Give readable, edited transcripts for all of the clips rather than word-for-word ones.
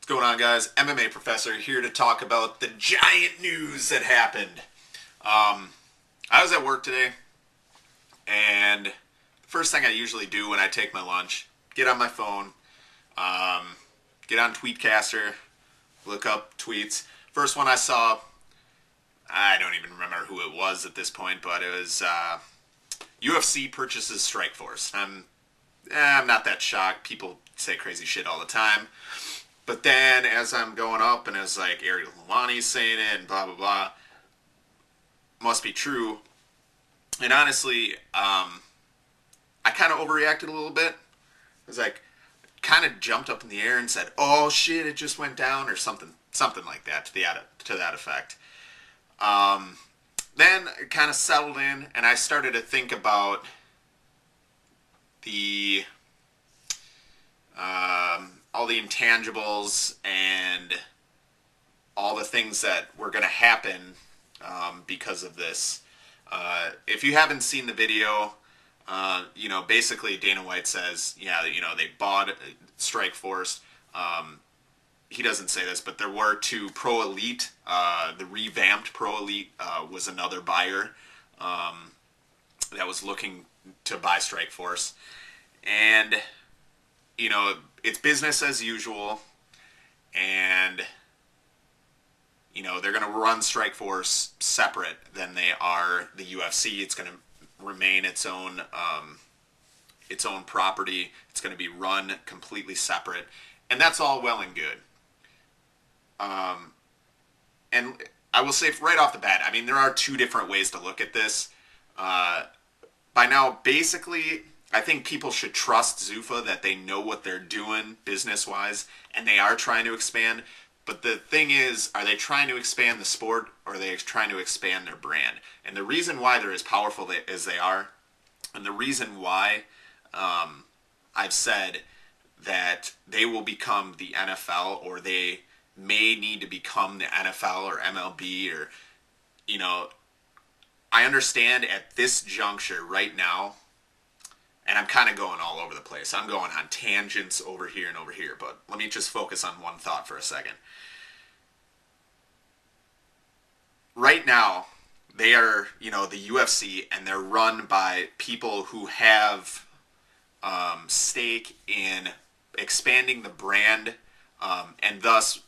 What's going on, guys? MMA Professor here to talk about the giant news that happened. I was at work today, and the first thing I usually do when I take my lunch, get on my phone, get on Tweetcaster, look up tweets. First one I saw, I don't even remember who it was at this point, but it was UFC purchases Strikeforce. I'm not that shocked. People say crazy shit all the time. But then, as I'm going up, and as like Ariel Helwani's saying it, and blah blah blah, must be true. And honestly, I kind of overreacted a little bit. It was like, kind of jumped up in the air and said, "Oh shit, it just went down," or something like that to that effect. Then it kind of settled in, and I started to think about the all the intangibles and all the things that were going to happen because of this. If you haven't seen the video, basically Dana White says, yeah, they bought Strikeforce. He doesn't say this, but there were two Pro Elite. The revamped Pro Elite was another buyer that was looking to buy Strikeforce. And it's business as usual, and they're going to run Strikeforce separate than they are the UFC. It's going to remain its own property. It's going to be run completely separate, and that's all well and good. And I will say right off the bat, I mean, there are two different ways to look at this. By now, basically, I think people should trust Zuffa that they know what they're doing business-wise, and they are trying to expand. But the thing is, are they trying to expand the sport, or are they trying to expand their brand? And the reason why they're as powerful as they are, and the reason why I've said that they will become the NFL, or they may need to become the NFL or MLB, or, I understand at this juncture right now, and I'm kind of going all over the place. I'm going on tangents over here and over here, but let me just focus on one thought for a second. Right now, they are, the UFC, and they're run by people who have stake in expanding the brand, and thus,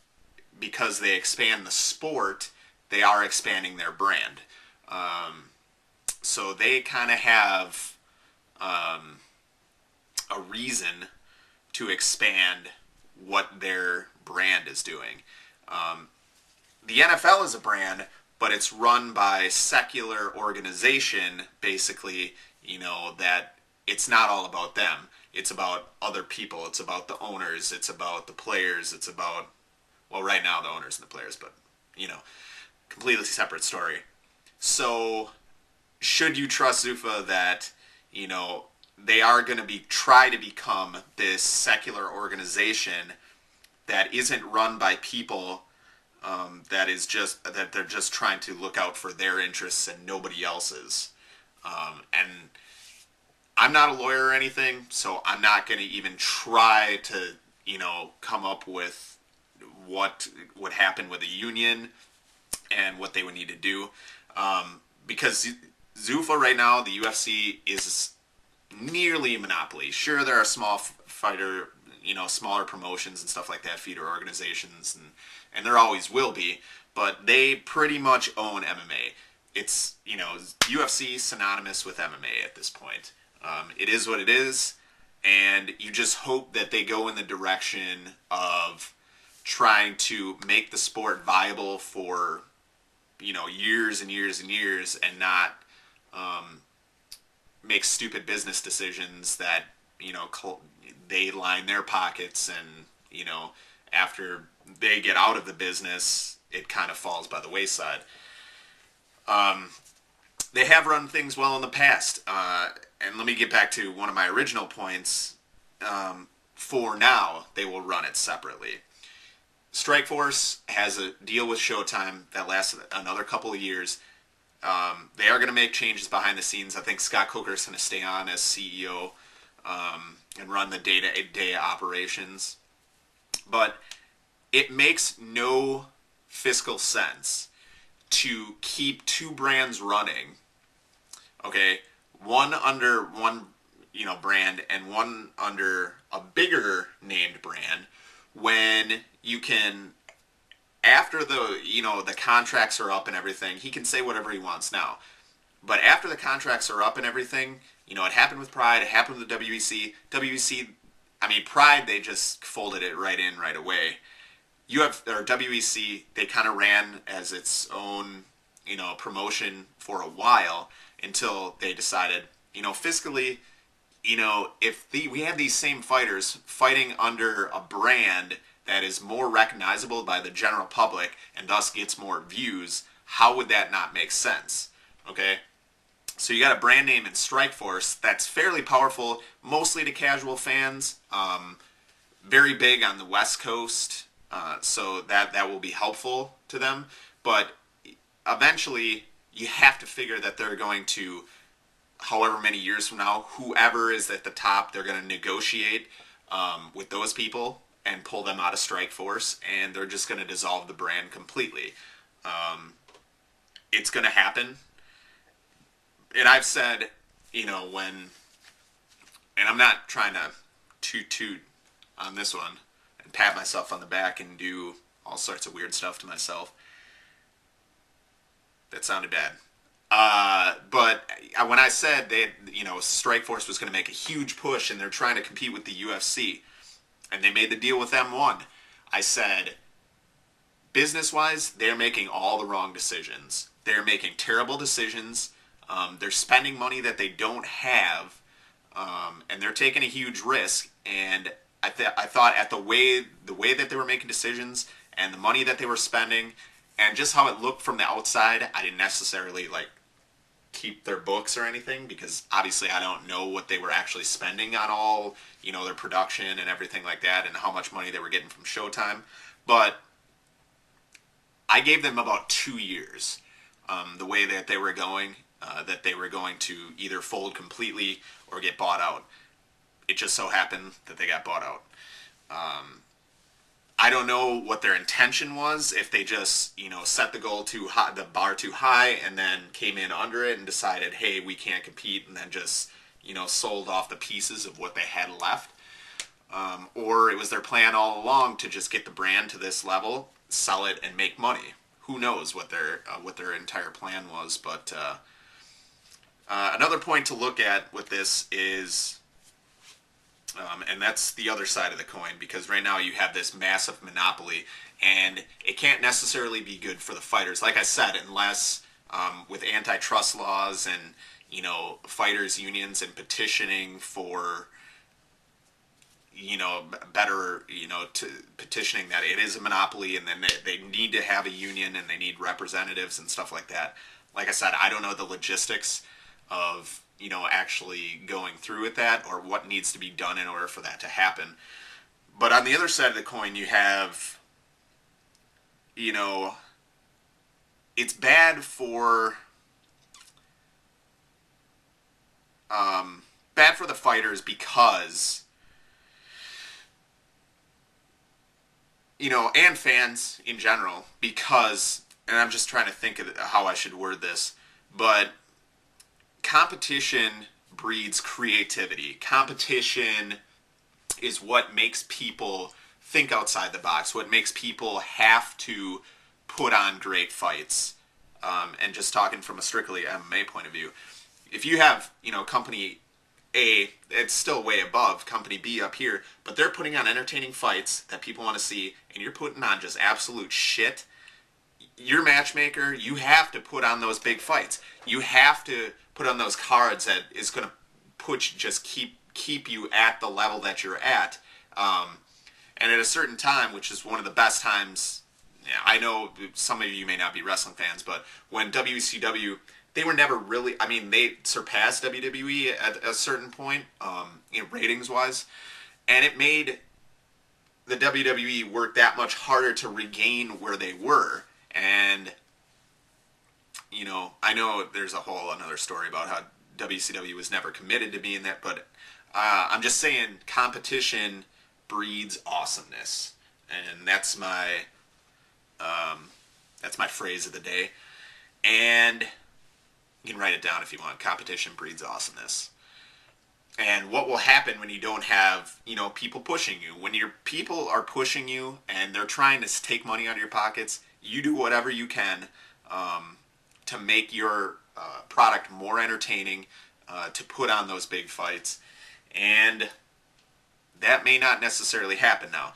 because they expand the sport, they are expanding their brand. So they kind of have a reason to expand what their brand is doing. The NFL is a brand, but it's run by secular organization, basically, that it's not all about them. It's about other people. It's about the owners. It's about the players. It's about, well, right now the owners and the players, but, completely separate story. So, should you trust Zuffa that, they are going to try to become this secular organization that isn't run by people that they're just trying to look out for their interests and nobody else's. And I'm not a lawyer or anything, so I'm not going to even try to, come up with what would happen with a union and what they would need to do. Because Zuffa right now, the UFC is nearly a monopoly. Sure, there are small fighter, smaller promotions and stuff like that, feeder organizations, and there always will be, but they pretty much own MMA. It's, UFC synonymous with MMA at this point. It is what it is, and you just hope that they go in the direction of trying to make the sport viable for, years and years and years, and not make stupid business decisions that, they line their pockets, and, after they get out of the business, it kind of falls by the wayside. They have run things well in the past, and let me get back to one of my original points. For now, they will run it separately. Strikeforce has a deal with Showtime that lasts another couple of years. They are going to make changes behind the scenes. I think Scott Coker is going to stay on as CEO and run the day-to-day operations. But it makes no fiscal sense to keep two brands running, okay, one under one, brand and one under a bigger named brand, when you can, after the contracts are up and everything, he can say whatever he wants now. But after the contracts are up and everything, it happened with Pride, it happened with the WEC. Pride, they just folded it right in right away. WEC, they kind of ran as its own, promotion for a while until they decided, fiscally, if we have these same fighters fighting under a brand that is more recognizable by the general public and thus gets more views, how would that not make sense? Okay? So you got a brand name in Strikeforce that's fairly powerful, mostly to casual fans, very big on the West Coast, so that will be helpful to them. But eventually, you have to figure that they're going to, however many years from now, whoever is at the top, they're going to negotiate with those people and pull them out of Strikeforce, and they're just going to dissolve the brand completely. It's going to happen. And I've said, and I'm not trying to toot on this one and pat myself on the back and do all sorts of weird stuff to myself. That sounded bad. But when I said Strikeforce was going to make a huge push and they're trying to compete with the UFC, and they made the deal with M1, I said, business-wise, they're making all the wrong decisions. They're making terrible decisions. They're spending money that they don't have, and they're taking a huge risk. And I thought at the way that they were making decisions and the money that they were spending, and just how it looked from the outside, I didn't necessarily keep their books or anything, because obviously I don't know what they were actually spending on all their production and everything like that, and how much money they were getting from Showtime. But I gave them about 2 years, the way that they were going. That they were going to either fold completely or get bought out. It just so happened that they got bought out. I don't know what their intention was, if they just, set the goal too high, the bar too high, and then came in under it and decided, hey, we can't compete, and then just, sold off the pieces of what they had left. Or it was their plan all along to just get the brand to this level, sell it, and make money. Who knows what their entire plan was, but another point to look at with this is, and that's the other side of the coin, because right now you have this massive monopoly, and it can't necessarily be good for the fighters. Like I said, unless with antitrust laws and fighters unions and petitioning for better, petitioning that it is a monopoly, and then they need to have a union and they need representatives and stuff like that. Like I said, I don't know the logistics of actually going through with that, or what needs to be done in order for that to happen. But on the other side of the coin, you have, it's bad for the fighters, because and fans in general, because, and I'm just trying to think of how I should word this, but competition breeds creativity. Competition is what makes people think outside the box, what makes people have to put on great fights. And just talking from a strictly MMA point of view, if you have, company A, it's still way above company B up here, but they're putting on entertaining fights that people want to see, and you're putting on just absolute shit, your matchmaker, you have to put on those big fights. You have to put on those cards that is going to keep you at the level that you're at. And at a certain time, which is one of the best times, I know some of you may not be wrestling fans, but when WCW, they were never really, they surpassed WWE at a certain point, ratings-wise, and it made the WWE work that much harder to regain where they were. And, I know there's a whole another story about how WCW was never committed to being that, but I'm just saying competition breeds awesomeness. and that's my phrase of the day. And you can write it down if you want. Competition breeds awesomeness. And what will happen when you don't have, people pushing you? When your people are pushing you and they're trying to take money out of your pockets, you do whatever you can to make your product more entertaining, to put on those big fights. And that may not necessarily happen now.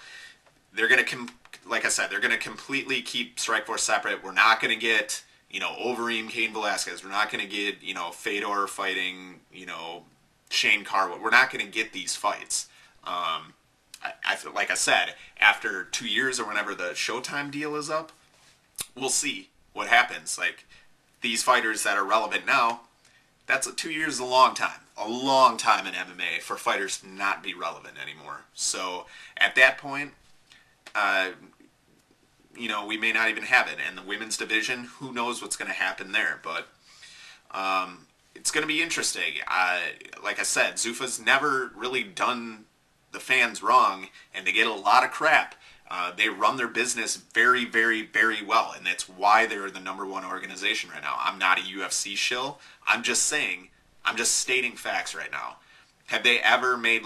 They're going to, like I said, they're going to completely keep Strikeforce separate. We're not going to get, Overeem, Cain Velasquez. We're not going to get, Fedor fighting, Shane Carwin. We're not going to get these fights. Like I said, after 2 years or whenever the Showtime deal is up, we'll see what happens. Like, these fighters that are relevant now, 2 years is a long time in MMA for fighters to not be relevant anymore. So at that point, we may not even have it. And the women's division, who knows what's going to happen there. But it's going to be interesting. Like I said, Zuffa's never really done the fans wrong, and they get a lot of crap. They run their business very, very, very well, and that's why they're the #1 organization right now. I'm not a UFC shill. I'm just stating facts right now. Have they ever made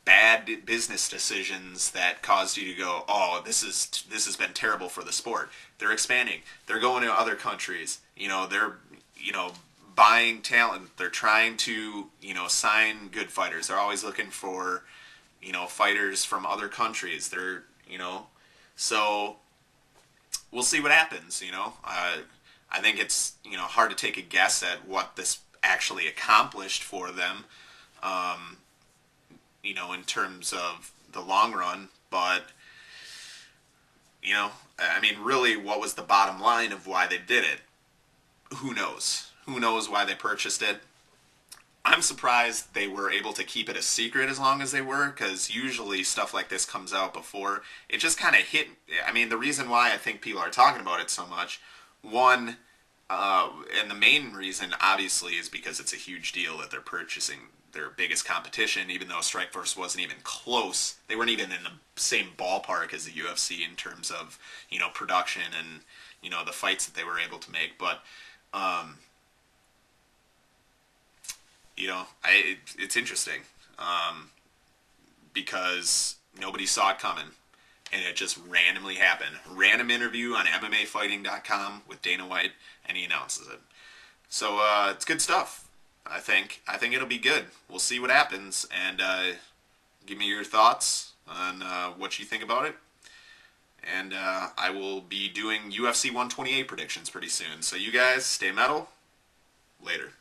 bad business decisions that caused you to go, oh, this has been terrible for the sport? They're expanding. They're going to other countries. They're buying talent. They're trying to sign good fighters. They're always looking for fighters from other countries. They're so we'll see what happens. I think it's hard to take a guess at what this actually accomplished for them, in terms of the long run. But really, what was the bottom line of why they did it? Who knows? Who knows why they purchased it? I'm surprised they were able to keep it a secret as long as they were, because usually stuff like this comes out before. It just kind of hit. The reason why I think people are talking about it so much, one, and the main reason, obviously, is because it's a huge deal that they're purchasing their biggest competition, even though Strikeforce wasn't even close. They weren't even in the same ballpark as the UFC in terms of, production and, the fights that they were able to make. But, it's interesting because nobody saw it coming, and it just randomly happened. Random interview on MMAfighting.com with Dana White, and he announces it. So it's good stuff. I think it'll be good. We'll see what happens, and give me your thoughts on what you think about it. And I will be doing UFC 128 predictions pretty soon. So you guys stay metal. Later.